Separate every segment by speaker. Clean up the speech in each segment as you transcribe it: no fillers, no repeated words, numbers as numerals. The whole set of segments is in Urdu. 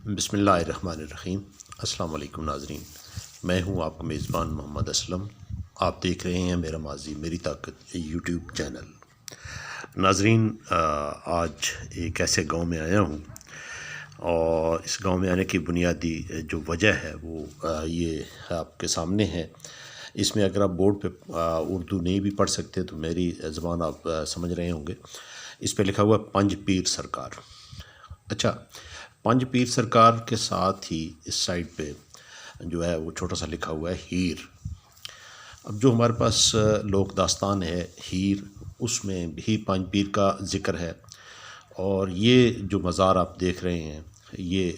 Speaker 1: بسم اللہ الرحمن الرحیم۔ السلام علیکم ناظرین، میں ہوں آپ کا میزبان محمد اسلم۔ آپ دیکھ رہے ہیں میرا ماضی میری طاقت یوٹیوب چینل۔ ناظرین، آج ایک ایسے گاؤں میں آیا ہوں، اور اس گاؤں میں آنے کی بنیادی جو وجہ ہے وہ یہ آپ کے سامنے ہے۔ اس میں اگر آپ بورڈ پہ اردو نہیں بھی پڑھ سکتے تو میری زبان آپ سمجھ رہے ہوں گے۔ اس پہ لکھا ہوا پنج پیر سرکار۔ اچھا، پنج پیر سرکار کے ساتھ ہی اس سائڈ پہ جو ہے وہ چھوٹا سا لکھا ہوا ہے ہیر۔ اب جو ہمارے پاس لوک داستان ہے ہیر، اس میں بھی پنج پیر کا ذکر ہے، اور یہ جو مزار آپ دیکھ رہے ہیں یہ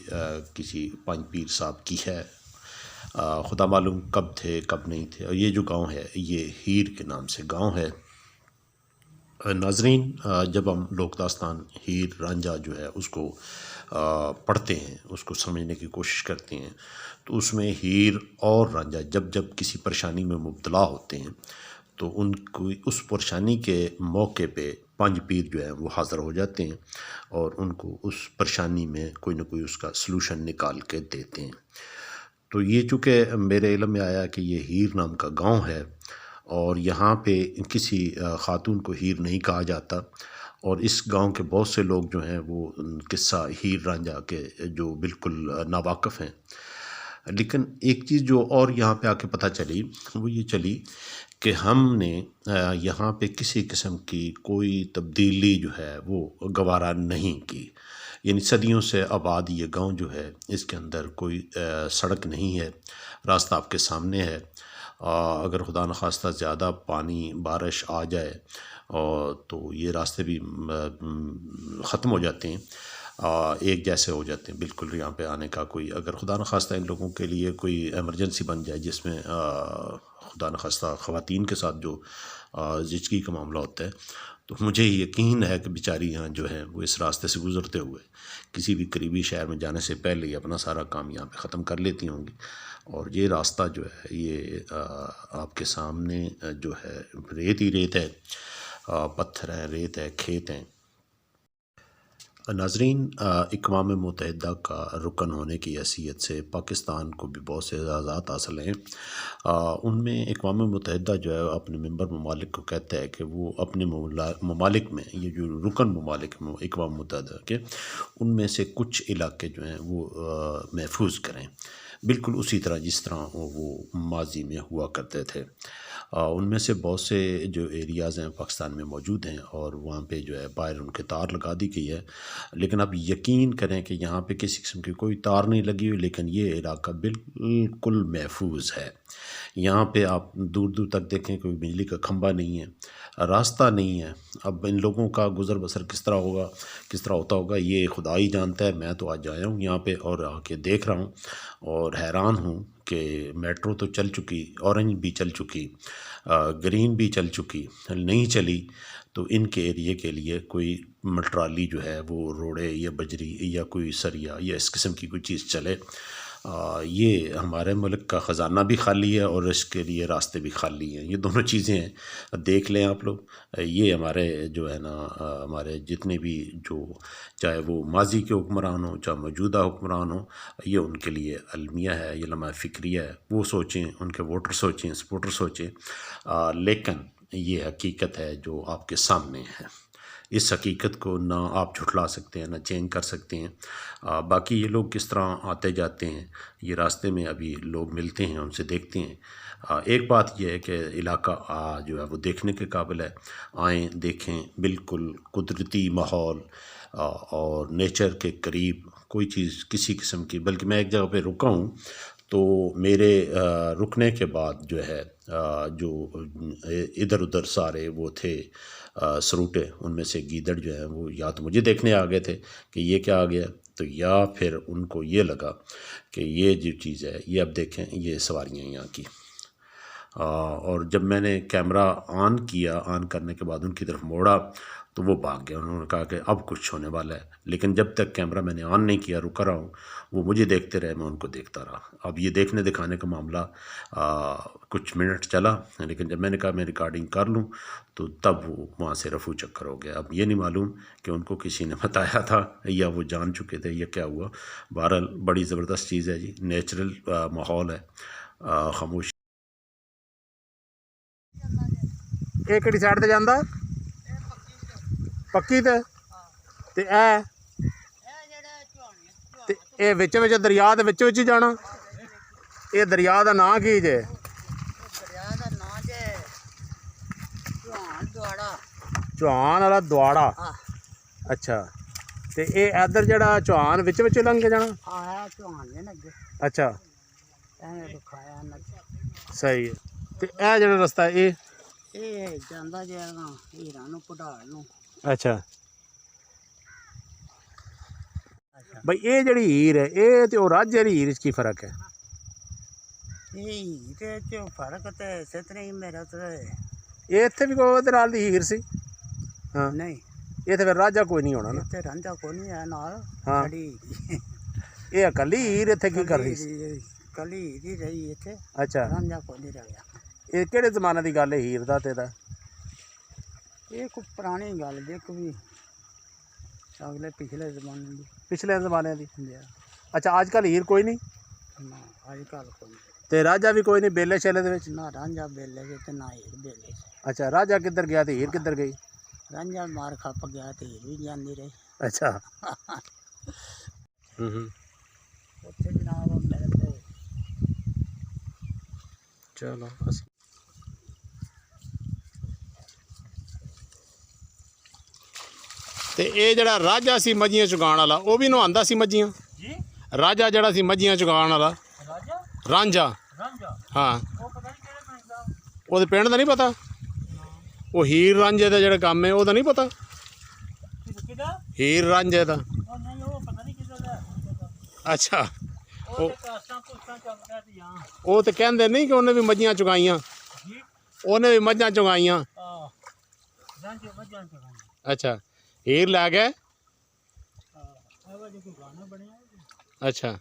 Speaker 1: کسی پنج پیر صاحب کی ہے۔ خدا معلوم کب تھے کب نہیں تھے، اور یہ جو گاؤں ہے یہ ہیر کے نام سے گاؤں ہے۔ ناظرین، جب ہم لوک داستان ہیر رانجھا جو ہے اس کو پڑھتے ہیں، اس کو سمجھنے کی کوشش کرتے ہیں، تو اس میں ہیر اور رانجھا جب جب کسی پریشانی میں مبتلا ہوتے ہیں تو ان کو اس پریشانی کے موقع پہ پنج پیر جو ہیں وہ حاضر ہو جاتے ہیں، اور ان کو اس پریشانی میں کوئی نہ کوئی اس کا سلوشن نکال کے دیتے ہیں۔ تو یہ چونکہ میرے علم میں آیا کہ یہ ہیر نام کا گاؤں ہے، اور یہاں پہ کسی خاتون کو ہیر نہیں کہا جاتا، اور اس گاؤں کے بہت سے لوگ جو ہیں وہ قصہ ہیر رانجھا کے جو بالکل ناواقف ہیں۔ لیکن ایک چیز جو اور یہاں پہ آ کے پتہ چلی وہ یہ چلی کہ ہم نے یہاں پہ کسی قسم کی کوئی تبدیلی جو ہے وہ گوارا نہیں کی۔ یعنی صدیوں سے آباد یہ گاؤں جو ہے اس کے اندر کوئی سڑک نہیں ہے، راستہ آپ کے سامنے ہے۔ اگر خدا نخواستہ زیادہ پانی بارش آ جائے تو یہ راستے بھی ختم ہو جاتے ہیں، ایک جیسے ہو جاتے ہیں بالکل۔ یہاں پہ آنے کا کوئی، اگر خدا نخواستہ ان لوگوں کے لیے کوئی ایمرجنسی بن جائے جس میں خدا نخواستہ خواتین کے ساتھ جو زچگی کا معاملہ ہوتا ہے، تو مجھے یقین ہے کہ بیچاری یہاں جو ہے وہ اس راستے سے گزرتے ہوئے کسی بھی قریبی شہر میں جانے سے پہلے ہی اپنا سارا کام یہاں پہ ختم کر لیتی ہوں گی۔ اور یہ راستہ جو ہے یہ آپ کے سامنے جو ہے ریت ہی ریت ہے، پتھر ہے، ریت ہے، کھیت ہیں۔ ناظرین، اقوام متحدہ کا رکن ہونے کی حیثیت سے پاکستان کو بھی بہت سے اعزازات حاصل ہیں۔ ان میں اقوام متحدہ جو ہے اپنے ممبر ممالک کو کہتا ہے کہ وہ اپنے ممالک میں، یہ جو رکن ممالک اقوام متحدہ کے، ان میں سے کچھ علاقے جو ہیں وہ محفوظ کریں، بالکل اسی طرح جس طرح وہ ماضی میں ہوا کرتے تھے۔ ان میں سے بہت سے جو ایریاز ہیں پاکستان میں موجود ہیں، اور وہاں پہ جو ہے باہر ان کے تار لگا دی گئی ہے، لیکن آپ یقین کریں کہ یہاں پہ کسی قسم کی کوئی تار نہیں لگی ہوئی، لیکن یہ علاقہ بالکل محفوظ ہے۔ یہاں پہ آپ دور دور تک دیکھیں کوئی بجلی کا کھمبا نہیں ہے، راستہ نہیں ہے۔ اب ان لوگوں کا گزر بسر کس طرح ہوگا، کس طرح ہوتا ہوگا، یہ خدا ہی جانتا ہے۔ میں تو آج آیا ہوں یہاں پہ اور آ کے دیکھ رہا ہوں، اور حیران ہوں کہ میٹرو تو چل چکی، اورنج بھی چل چکی، گرین بھی چل چکی، نہیں چلی تو ان کے ایریے کے لیے کوئی ٹرالی جو ہے وہ روڑے یا بجری یا کوئی سریا یا اس قسم کی کوئی چیز چلے۔ یہ ہمارے ملک کا خزانہ بھی خالی ہے اور اس کے لیے راستے بھی خالی ہیں، یہ دونوں چیزیں ہیں۔ دیکھ لیں آپ لوگ، یہ ہمارے جو ہے نا ہمارے جتنے بھی جو، چاہے وہ ماضی کے حکمران ہوں چاہے موجودہ حکمران ہوں، یہ ان کے لیے المیہ ہے، یہ لمحہ فکریہ ہے۔ وہ سوچیں، ان کے ووٹر سوچیں، سپورٹر سوچیں، لیکن یہ حقیقت ہے جو آپ کے سامنے ہے۔ اس حقیقت کو نہ آپ جھٹلا سکتے ہیں نہ چینج کر سکتے ہیں۔ باقی یہ لوگ کس طرح آتے جاتے ہیں، یہ راستے میں ابھی لوگ ملتے ہیں، ان سے دیکھتے ہیں۔ ایک بات یہ ہے کہ علاقہ جو ہے وہ دیکھنے کے قابل ہے، آئیں دیکھیں، بالکل قدرتی ماحول اور نیچر کے قریب، کوئی چیز کسی قسم کی، بلکہ میں ایک جگہ پہ رکا ہوں تو میرے رکنے کے بعد جو ہے جو ادھر ادھر سارے وہ تھے سروٹے، ان میں سے گیدڑ جو ہیں وہ یا تو مجھے دیکھنے آ گئے تھے کہ یہ کیا آ گیا، تو یا پھر ان کو یہ لگا کہ یہ جو چیز ہے یہ اب دیکھیں یہ سواریاں یہاں کی۔ اور جب میں نے کیمرہ آن کیا، آن کرنے کے بعد ان کی طرف موڑا تو وہ بھاگ گیا. انہوں نے کہا کہ اب کچھ ہونے والا ہے، لیکن جب تک کیمرہ میں نے آن نہیں کیا رکا رہا ہوں، وہ مجھے دیکھتے رہے، میں ان کو دیکھتا رہا. اب یہ دیکھنے دکھانے کا معاملہ کچھ منٹ چلا، لیکن جب میں نے کہا میں ریکارڈنگ کر لوں تو تب وہ وہاں سے رفو چکر ہو گیا. اب یہ نہیں معلوم کہ ان کو کسی نے بتایا تھا یا وہ جان چکے تھے یا کیا ہوا. بہرحال بڑی زبردست چیز ہے جی، نیچرل ماحول ہے. خاموش.
Speaker 2: ਇਹ ਕਿਹੜੀ ਸਾਈਡ ਤੇ ਜਾਂਦਾ? ਪੱਕੀ ਤੇ ਇਹ ਵਿੱਚ ਵਿੱਚ ਦਰਿਆ ਦੇ ਵਿੱਚ ਵਿੱਚ ਹੀ ਜਾਣਾ? ਇਹ ਦਰਿਆ ਦਾ ਨਾਂ ਕੀ ਜੇ?
Speaker 3: ਦਰਿਆ ਦਾ ਨਾਂ ਜੇ
Speaker 2: ਚੌਹਾਨ ਵਾਲਾ ਦੁਆੜਾ।
Speaker 3: ਹਾਂ
Speaker 2: ਅੱਛਾ, ਤੇ ਇਹ ਇੱਧਰ ਜਿਹੜਾ ਚੌਹਾਨ ਵਿੱਚ ਵਿੱਚ ਲੰਘ ਕੇ ਜਾਣਾ?
Speaker 3: ਆਇਆ ਚੌਹਾਨ ਦੇ ਨਾ ਅੱਗੇ
Speaker 2: ਅੱਛਾ,
Speaker 3: ਐਵੇਂ ਦਿਖਾਇਆ ਨਾ।
Speaker 2: ਸਹੀ ਹੈ। ਤੇ ਇਹ ਜਿਹੜਾ ਰਸਤਾ ਇਹ
Speaker 3: ਜਾਂਦਾ ਜੇ ਹੀਰਾਂ ਨੂੰ ਪੜਾਲ ਨੂੰ।
Speaker 2: ਅੱਛਾ ਬਈ ਇਹ ਜਿਹੜੀ ਹੀਰ ਹੈ ਇਹ ਤੇ ਉਹ ਰਾਜੇ ਦੀ ਹੀਰ 'ਚ ਕੀ ਫਰਕ ਹੈ?
Speaker 3: ਇਹ ਹੀਰੇ ਚ ਫਰਕ ਤੇ ਇਸੇ ਤਰ੍ਹਾਂ ਹੀ ਮੇਰਾ ਤੇ
Speaker 2: ਇਹ ਇੱਥੇ ਵੀ ਕੋਈ ਉਹਦੇ ਨਾਲ ਦੀ ਹੀਰ ਸੀ? ਹਾਂ,
Speaker 3: ਨਹੀਂ
Speaker 2: ਇਹ ਤੇ ਫਿਰ ਰਾਜਾ ਕੋਈ ਨਹੀਂ ਹੋਣਾ ਨਾ?
Speaker 3: ਇੱਥੇ ਰਾਂਝਾ ਕੋਈ ਨਹੀਂ ਆ ਨਾਲ।
Speaker 2: ਹਾਂ,
Speaker 3: ਖੜੀ
Speaker 2: ਇਹ ਇਕੱਲੀ ਹੀਰ ਇੱਥੇ ਕੀ ਕਰ ਰਹੀ ਸੀ?
Speaker 3: ਕਲੀ ਹੀ ਰਹੀ ਇੱਥੇ।
Speaker 2: ਅੱਛਾ,
Speaker 3: ਰਾਂਝਾ ਕੋਈ ਨਹੀਂ ਰਿਹਾ।
Speaker 2: ਇਹ ਕਿਹੜੇ ਜ਼ਮਾਨੇ ਦੀ ਗੱਲ ਹੈ ਹੀਰ ਦਾ ਤੇ ਇਹਦਾ?
Speaker 3: ਇਹ ਕੋਈ ਪੁਰਾਣੀ ਗੱਲ ਜੇ ਕੋਈ ਅਗਲੇ ਪਿਛਲੇ ਜ਼ਮਾਨੇ ਦੀ।
Speaker 2: ਪਿਛਲੇ ਜ਼ਮਾਨੇ ਦੀ?
Speaker 3: ਹੁੰਦੀ
Speaker 2: ਅੱਛਾ, ਅੱਜ ਕੱਲ੍ਹ ਹੀਰ ਕੋਈ ਨਹੀਂ?
Speaker 3: ਨਾ ਅੱਜ ਕੱਲ੍ਹ ਕੋਈ ਨਹੀਂ।
Speaker 2: ਤੇ ਰਾਜਾ ਵੀ ਕੋਈ ਨਹੀਂ ਬੇਲੇ ਛੇਲੇ ਦੇ ਵਿੱਚ?
Speaker 3: ਨਾ ਰਾਂਝਾ ਬੇਲੇ ਚ ਤੇ ਨਾ ਹੀਰ ਬੇਲੇ ਚ।
Speaker 2: ਅੱਛਾ, ਰਾਜਾ ਕਿੱਧਰ ਗਿਆ ਤੇ ਹੀਰ ਕਿੱਧਰ ਗਈ?
Speaker 3: ਰਾਂਝਾ ਮਾਰ ਖੱਪ ਗਿਆ ਤੇ ਹੀਰ ਵੀ ਜਾਂਦੀ ਰਹੀ।
Speaker 2: ਅੱਛਾ।
Speaker 3: ਉੱਥੇ ਜਨਾਬ ਮੇਰੇ ਤੇ
Speaker 2: ਚਲੋ ਤੇ ਇਹ ਜਿਹੜਾ ਰਾਜਾ ਸੀ ਮੱਝੀਆਂ ਚੁਗਾਉਣ ਵਾਲਾ ਉਹ ਵੀ ਨਹਾਉਂਦਾ ਸੀ ਮੱਝੀਆਂ?
Speaker 3: ਜੀ
Speaker 2: ਰਾਜਾ ਜਿਹੜਾ ਸੀ ਮੱਝੀਆਂ ਚੁਗਾਉਣ ਵਾਲਾ
Speaker 3: ਰਾਂਝਾ
Speaker 2: ਰਾਂਝਾ? ਹਾਂ,
Speaker 3: ਉਹ ਪਤਾ ਨਹੀਂ ਕਿਹੜੇ ਪਿੰਡ ਦਾ।
Speaker 2: ਉਹਦੇ ਪਿੰਡ ਦਾ ਨਹੀਂ ਪਤਾ? ਉਹ ਹੀਰ ਰਾਂਝੇ ਦਾ ਜਿਹੜਾ ਕੰਮ ਹੈ ਉਹਦਾ ਨਹੀਂ ਪਤਾ?
Speaker 3: ਕਿਹਦਾ?
Speaker 2: ਹੀਰ ਰਾਂਝੇ ਦਾ?
Speaker 3: ਉਹ ਨਹੀਂ, ਉਹ ਪਤਾ ਨਹੀਂ ਕਿਹਦਾ ਦਾ।
Speaker 2: ਅੱਛਾ,
Speaker 3: ਉਹ ਤੇ ਕਾਸਟਾਂ ਕੁਸਟਾਂ ਚੱਲਦਾ ਸੀ। ਹਾਂ,
Speaker 2: ਉਹ ਤੇ ਕਹਿੰਦੇ ਨਹੀਂ ਕਿ ਉਹਨੇ ਵੀ ਮੱਝੀਆਂ ਚੁਗਾਈਆਂ?
Speaker 3: ਜੀ
Speaker 2: ਉਹਨੇ ਵੀ ਮੱਝਾਂ ਚੁਗਾਈਆਂ?
Speaker 3: ਹਾਂ, ਰਾਂਝੇ ਮੱਝਾਂ ਚਗਾਈਆਂ।
Speaker 2: ਅੱਛਾ, ਹੀਰ ਲੈ ਗਏ?
Speaker 3: ਹਾਂ, ਇਹ ਵਾਜੇ ਕੋਈ ਗਾਣਾ ਬਣਿਆ।
Speaker 2: ਅੱਛਾ,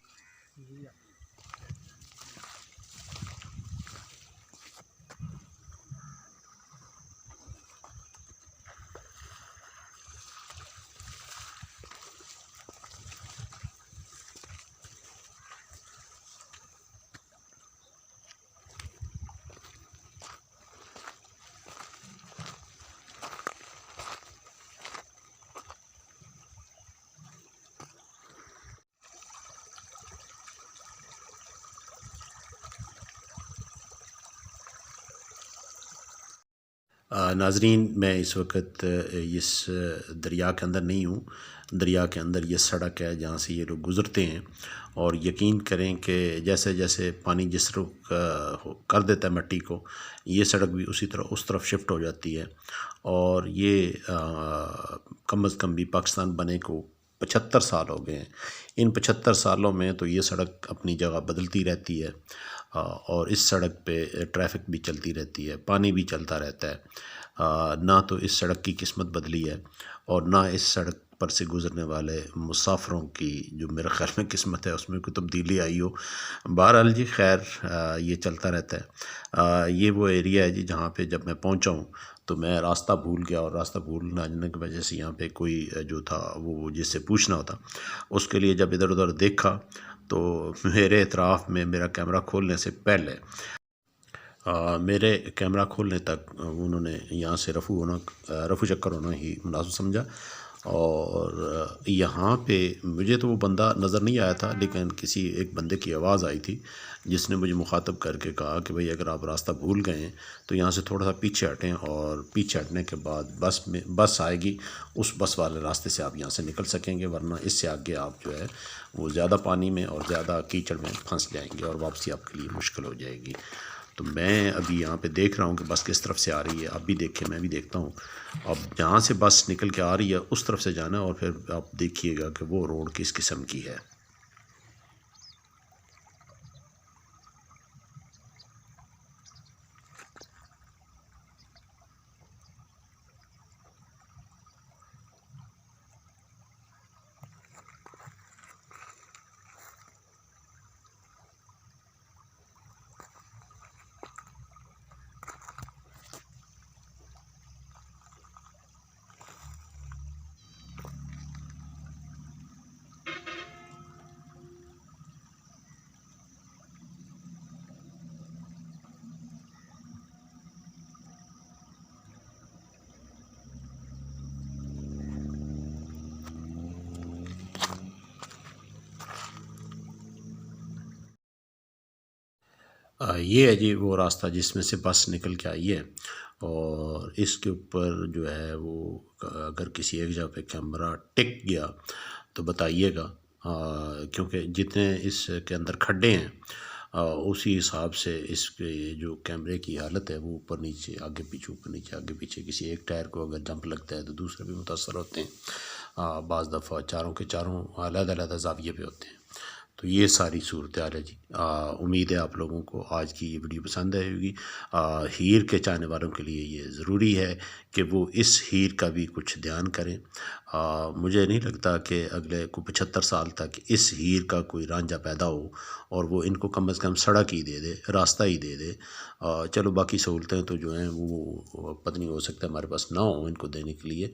Speaker 1: ناظرین میں اس وقت اس دریا کے اندر نہیں ہوں. دریا کے اندر یہ سڑک ہے جہاں سے یہ لوگ گزرتے ہیں، اور یقین کریں کہ جیسے جیسے پانی جس رخ کر دیتا ہے مٹی کو، یہ سڑک بھی اسی طرح اس طرف شفٹ ہو جاتی ہے. اور یہ کم از کم بھی پاکستان بنے کو 75 سال ہو گئے ہیں. ان 75 سالوں میں تو یہ سڑک اپنی جگہ بدلتی رہتی ہے، اور اس سڑک پہ ٹریفک بھی چلتی رہتی ہے، پانی بھی چلتا رہتا ہے. نہ تو اس سڑک کی قسمت بدلی ہے، اور نہ اس سڑک پر سے گزرنے والے مسافروں کی جو میرے خیال میں قسمت ہے اس میں کوئی تبدیلی آئی ہو. بہرحال جی خیر، یہ چلتا رہتا ہے. یہ وہ ایریا ہے جی جہاں پہ جب میں پہنچا ہوں تو میں راستہ بھول گیا، اور راستہ بھول نہ جانے کی وجہ سے یہاں پہ کوئی جو تھا وہ جس سے پوچھنا ہوتا، اس کے لیے جب ادھر ادھر دیکھا تو میرے اعتراف میں میرا کیمرہ کھولنے سے پہلے میرے کیمرہ کھولنے تک انہوں نے یہاں سے رفو چکر ہونا ہی مناسب سمجھا. اور یہاں پہ مجھے تو وہ بندہ نظر نہیں آیا تھا، لیکن کسی ایک بندے کی آواز آئی تھی جس نے مجھے مخاطب کر کے کہا کہ بھئی اگر آپ راستہ بھول گئے ہیں تو یہاں سے تھوڑا سا پیچھے ہٹیں، اور پیچھے ہٹنے کے بعد بس آئے گی، اس بس والے راستے سے آپ یہاں سے نکل سکیں گے، ورنہ اس سے آگے آپ جو ہے وہ زیادہ پانی میں اور زیادہ کیچڑ میں پھنس جائیں گے، اور واپسی آپ کے لیے مشکل ہو جائے گی. تو میں ابھی یہاں پہ دیکھ رہا ہوں کہ بس کس طرف سے آ رہی ہے. آپ بھی دیکھیں، میں بھی دیکھتا ہوں. اب جہاں سے بس نکل کے آ رہی ہے اس طرف سے جانا ہے، اور پھر آپ دیکھیے گا کہ وہ روڈ کس قسم کی ہے. یہ ہے جی وہ راستہ جس میں سے بس نکل کے آئی ہے، اور اس کے اوپر جو ہے وہ اگر کسی ایک جگہ پہ کیمرہ ٹک گیا تو بتائیے گا، کیونکہ جتنے اس کے اندر کھڈے ہیں اسی حساب سے اس کے جو کیمرے کی حالت ہے وہ اوپر نیچے آگے پیچھے اوپر نیچے آگے پیچھے، کسی ایک ٹائر کو اگر جمپ لگتا ہے تو دوسرے بھی متاثر ہوتے ہیں، بعض دفعہ چاروں کے چاروں علیحدہ علیحدہ زاویے پہ ہوتے ہیں۔ تو یہ ساری صورتحال ہے جی۔ امید ہے آپ لوگوں کو آج کی یہ ویڈیو پسند آئے ہوگی۔ ہیر کے چاہنے والوں کے لیے یہ ضروری ہے کہ وہ اس ہیر کا بھی کچھ دھیان کریں۔ مجھے نہیں لگتا کہ اگلے کو 75 سال تک اس ہیر کا کوئی رانجھا پیدا ہو، اور وہ ان کو کم از کم سڑک ہی دے دے، راستہ ہی دے دے۔ چلو باقی سہولتیں تو جو ہیں وہ پتہ نہیں، ہو سکتا ہے ہمارے پاس نہ ہوں ان کو دینے کے لیے۔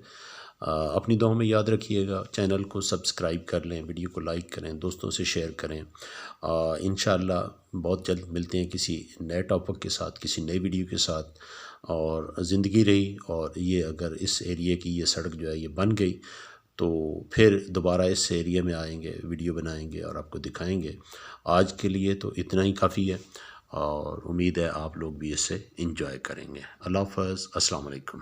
Speaker 1: اپنی دعاؤں میں یاد رکھیے گا، چینل کو سبسکرائب کر لیں، ویڈیو کو لائک کریں، دوستوں سے شیئر کریں۔ انشاءاللہ بہت جلد ملتے ہیں کسی نئے ٹاپک کے ساتھ، کسی نئی ویڈیو کے ساتھ۔ اور زندگی رہی اور یہ اگر اس ایریے کی یہ سڑک جو ہے یہ بن گئی تو پھر دوبارہ اس ایریے میں آئیں گے، ویڈیو بنائیں گے اور آپ کو دکھائیں گے۔ آج کے لیے تو اتنا ہی کافی ہے، اور امید ہے آپ لوگ بھی اس سے انجوائے کریں گے۔ اللہ حافظ، السلام علیکم۔